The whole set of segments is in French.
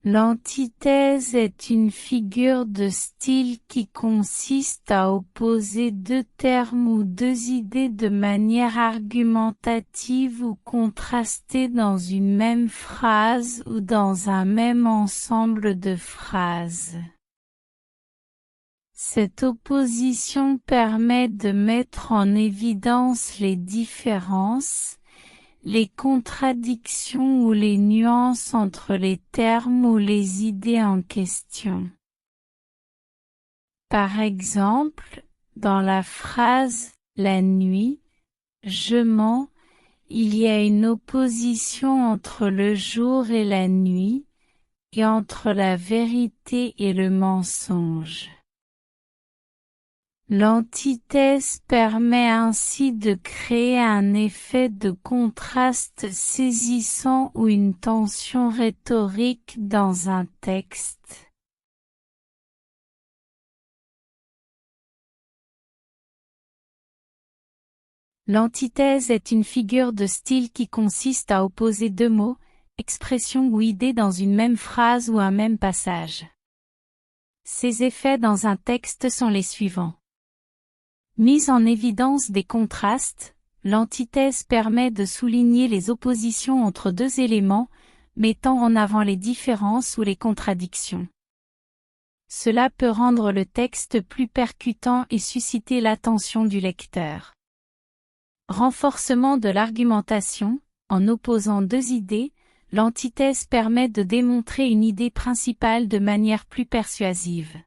L'antithèse est une figure de style qui consiste à opposer deux termes ou deux idées de manière argumentative ou contrastée dans une même phrase ou dans un même ensemble de phrases. Cette opposition permet de mettre en évidence les différences, les contradictions ou les nuances entre les termes ou les idées en question. Par exemple, dans la phrase « la nuit », je mens, il y a une opposition entre le jour et la nuit, et entre la vérité et le mensonge. L'antithèse permet ainsi de créer un effet de contraste saisissant ou une tension rhétorique dans un texte. L'antithèse est une figure de style qui consiste à opposer deux mots, expressions ou idées dans une même phrase ou un même passage. Ces effets dans un texte sont les suivants. Mise en évidence des contrastes, l'antithèse permet de souligner les oppositions entre deux éléments, mettant en avant les différences ou les contradictions. Cela peut rendre le texte plus percutant et susciter l'attention du lecteur. Renforcement de l'argumentation, en opposant deux idées, l'antithèse permet de démontrer une idée principale de manière plus persuasive.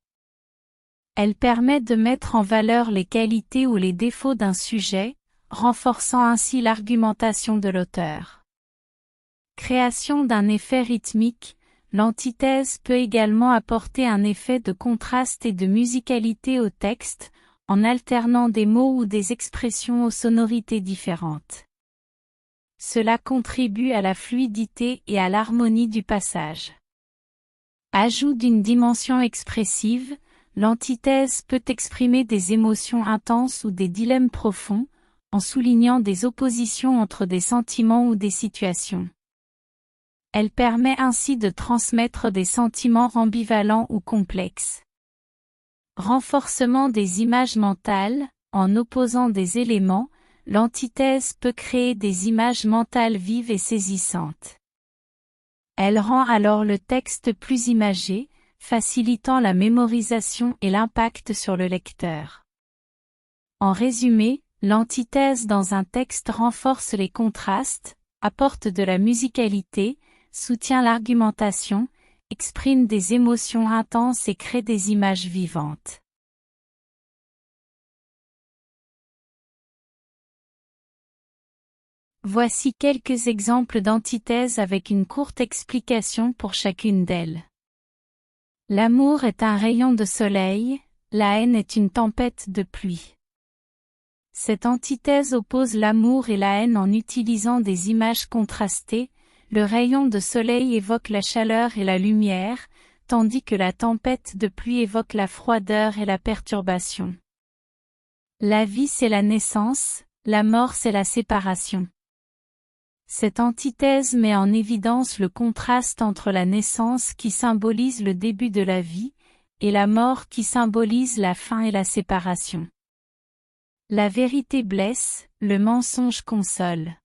Elle permet de mettre en valeur les qualités ou les défauts d'un sujet, renforçant ainsi l'argumentation de l'auteur. Création d'un effet rythmique, l'antithèse peut également apporter un effet de contraste et de musicalité au texte, en alternant des mots ou des expressions aux sonorités différentes. Cela contribue à la fluidité et à l'harmonie du passage. Ajout d'une dimension expressive, l'antithèse peut exprimer des émotions intenses ou des dilemmes profonds, en soulignant des oppositions entre des sentiments ou des situations. Elle permet ainsi de transmettre des sentiments ambivalents ou complexes. Renforcement des images mentales, en opposant des éléments, l'antithèse peut créer des images mentales vives et saisissantes. Elle rend alors le texte plus imagé, facilitant la mémorisation et l'impact sur le lecteur. En résumé, l'antithèse dans un texte renforce les contrastes, apporte de la musicalité, soutient l'argumentation, exprime des émotions intenses et crée des images vivantes. Voici quelques exemples d'antithèses avec une courte explication pour chacune d'elles. L'amour est un rayon de soleil, la haine est une tempête de pluie. Cette antithèse oppose l'amour et la haine en utilisant des images contrastées. Le rayon de soleil évoque la chaleur et la lumière, tandis que la tempête de pluie évoque la froideur et la perturbation. La vie c'est la naissance, la mort c'est la séparation. Cette antithèse met en évidence le contraste entre la naissance qui symbolise le début de la vie, et la mort qui symbolise la fin et la séparation. La vérité blesse, le mensonge console.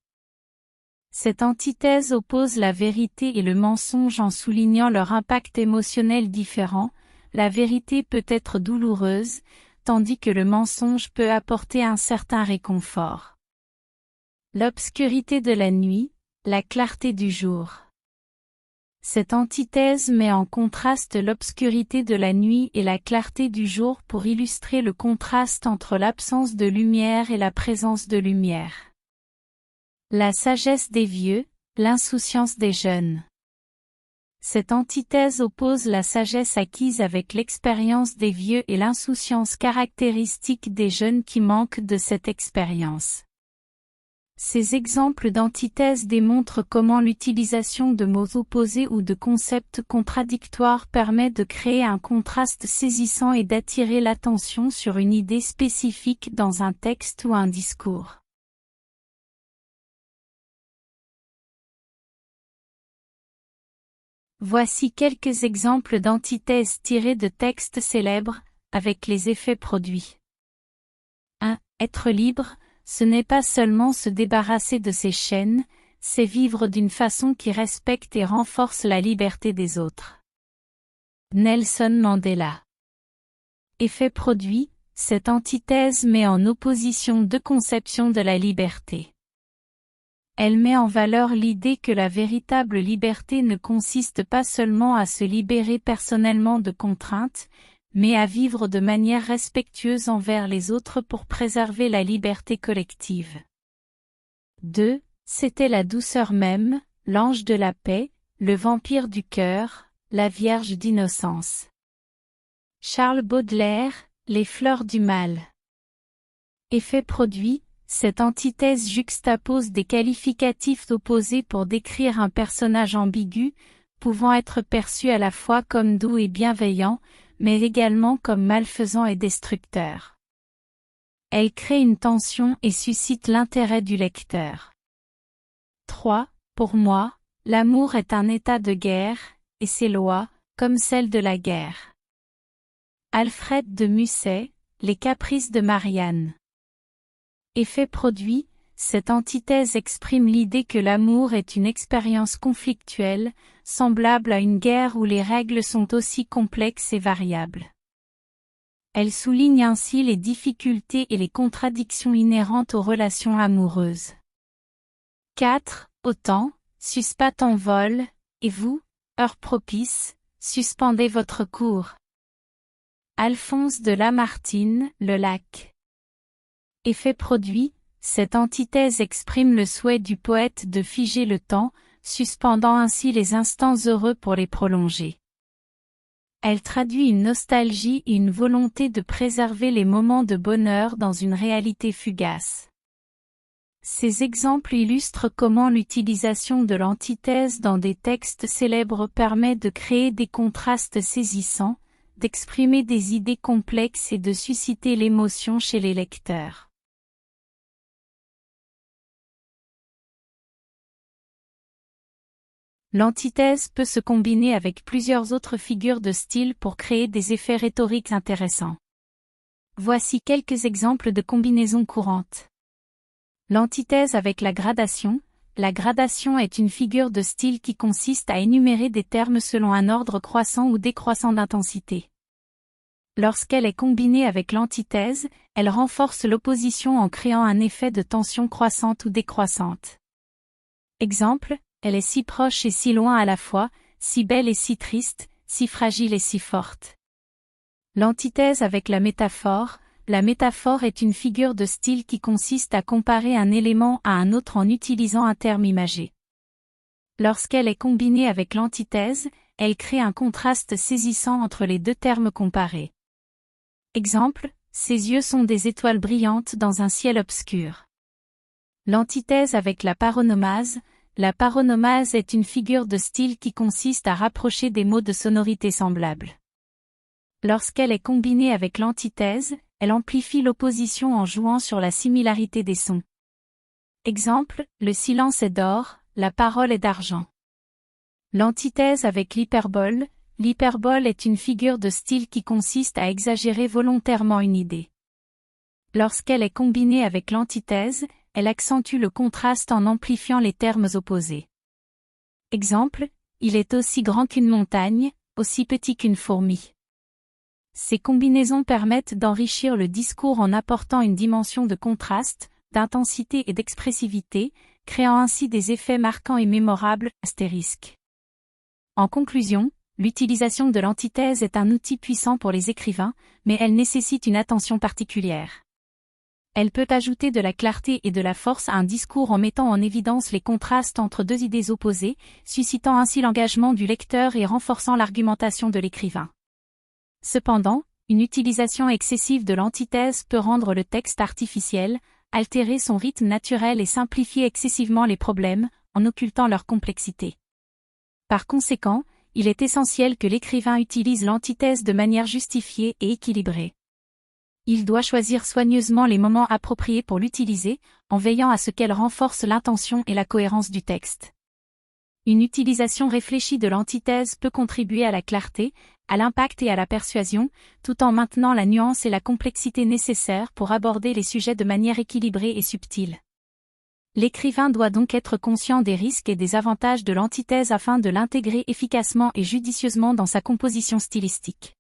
Cette antithèse oppose la vérité et le mensonge en soulignant leur impact émotionnel différent. La vérité peut être douloureuse, tandis que le mensonge peut apporter un certain réconfort. L'obscurité de la nuit, la clarté du jour. Cette antithèse met en contraste l'obscurité de la nuit et la clarté du jour pour illustrer le contraste entre l'absence de lumière et la présence de lumière. La sagesse des vieux, l'insouciance des jeunes. Cette antithèse oppose la sagesse acquise avec l'expérience des vieux et l'insouciance caractéristique des jeunes qui manquent de cette expérience. Ces exemples d'antithèse démontrent comment l'utilisation de mots opposés ou de concepts contradictoires permet de créer un contraste saisissant et d'attirer l'attention sur une idée spécifique dans un texte ou un discours. Voici quelques exemples d'antithèses tirées de textes célèbres, avec les effets produits. 1. Être libre, ce n'est pas seulement se débarrasser de ses chaînes, c'est vivre d'une façon qui respecte et renforce la liberté des autres. Nelson Mandela. Effet produit, cette antithèse met en opposition deux conceptions de la liberté. Elle met en valeur l'idée que la véritable liberté ne consiste pas seulement à se libérer personnellement de contraintes, mais à vivre de manière respectueuse envers les autres pour préserver la liberté collective. 2. C'était la douceur même, l'ange de la paix, le vampire du cœur, la vierge d'innocence. Charles Baudelaire, Les fleurs du mal. Effet produit, cette antithèse juxtapose des qualificatifs opposés pour décrire un personnage ambigu, pouvant être perçu à la fois comme doux et bienveillant, mais également comme malfaisant et destructeur. Elle crée une tension et suscite l'intérêt du lecteur. 3. Pour moi, l'amour est un état de guerre, et ses lois, comme celles de la guerre. Alfred de Musset, Les caprices de Marianne. Effet produit, cette antithèse exprime l'idée que l'amour est une expérience conflictuelle, semblable à une guerre où les règles sont aussi complexes et variables. Elle souligne ainsi les difficultés et les contradictions inhérentes aux relations amoureuses. 4. Autant, suspas ton vol, et vous, heure propice, suspendez votre cours. Alphonse de Lamartine, Le lac. Effet produit, cette antithèse exprime le souhait du poète de figer le temps, suspendant ainsi les instants heureux pour les prolonger. Elle traduit une nostalgie et une volonté de préserver les moments de bonheur dans une réalité fugace. Ces exemples illustrent comment l'utilisation de l'antithèse dans des textes célèbres permet de créer des contrastes saisissants, d'exprimer des idées complexes et de susciter l'émotion chez les lecteurs. L'antithèse peut se combiner avec plusieurs autres figures de style pour créer des effets rhétoriques intéressants. Voici quelques exemples de combinaisons courantes. L'antithèse avec la gradation. La gradation est une figure de style qui consiste à énumérer des termes selon un ordre croissant ou décroissant d'intensité. Lorsqu'elle est combinée avec l'antithèse, elle renforce l'opposition en créant un effet de tension croissante ou décroissante. Exemple, elle est si proche et si loin à la fois, si belle et si triste, si fragile et si forte. L'antithèse avec la métaphore est une figure de style qui consiste à comparer un élément à un autre en utilisant un terme imagé. Lorsqu'elle est combinée avec l'antithèse, elle crée un contraste saisissant entre les deux termes comparés. Exemple, ses yeux sont des étoiles brillantes dans un ciel obscur. L'antithèse avec la paronomase est une figure de style qui consiste à rapprocher des mots de sonorité semblables. Lorsqu'elle est combinée avec l'antithèse, elle amplifie l'opposition en jouant sur la similarité des sons. Exemple, le silence est d'or, la parole est d'argent. L'antithèse avec l'hyperbole est une figure de style qui consiste à exagérer volontairement une idée. Lorsqu'elle est combinée avec l'antithèse, elle accentue le contraste en amplifiant les termes opposés. Exemple, il est aussi grand qu'une montagne, aussi petit qu'une fourmi. Ces combinaisons permettent d'enrichir le discours en apportant une dimension de contraste, d'intensité et d'expressivité, créant ainsi des effets marquants et mémorables, astérisque. En conclusion, l'utilisation de l'antithèse est un outil puissant pour les écrivains, mais elle nécessite une attention particulière. Elle peut ajouter de la clarté et de la force à un discours en mettant en évidence les contrastes entre deux idées opposées, suscitant ainsi l'engagement du lecteur et renforçant l'argumentation de l'écrivain. Cependant, une utilisation excessive de l'antithèse peut rendre le texte artificiel, altérer son rythme naturel et simplifier excessivement les problèmes, en occultant leur complexité. Par conséquent, il est essentiel que l'écrivain utilise l'antithèse de manière justifiée et équilibrée. Il doit choisir soigneusement les moments appropriés pour l'utiliser, en veillant à ce qu'elle renforce l'intention et la cohérence du texte. Une utilisation réfléchie de l'antithèse peut contribuer à la clarté, à l'impact et à la persuasion, tout en maintenant la nuance et la complexité nécessaires pour aborder les sujets de manière équilibrée et subtile. L'écrivain doit donc être conscient des risques et des avantages de l'antithèse afin de l'intégrer efficacement et judicieusement dans sa composition stylistique.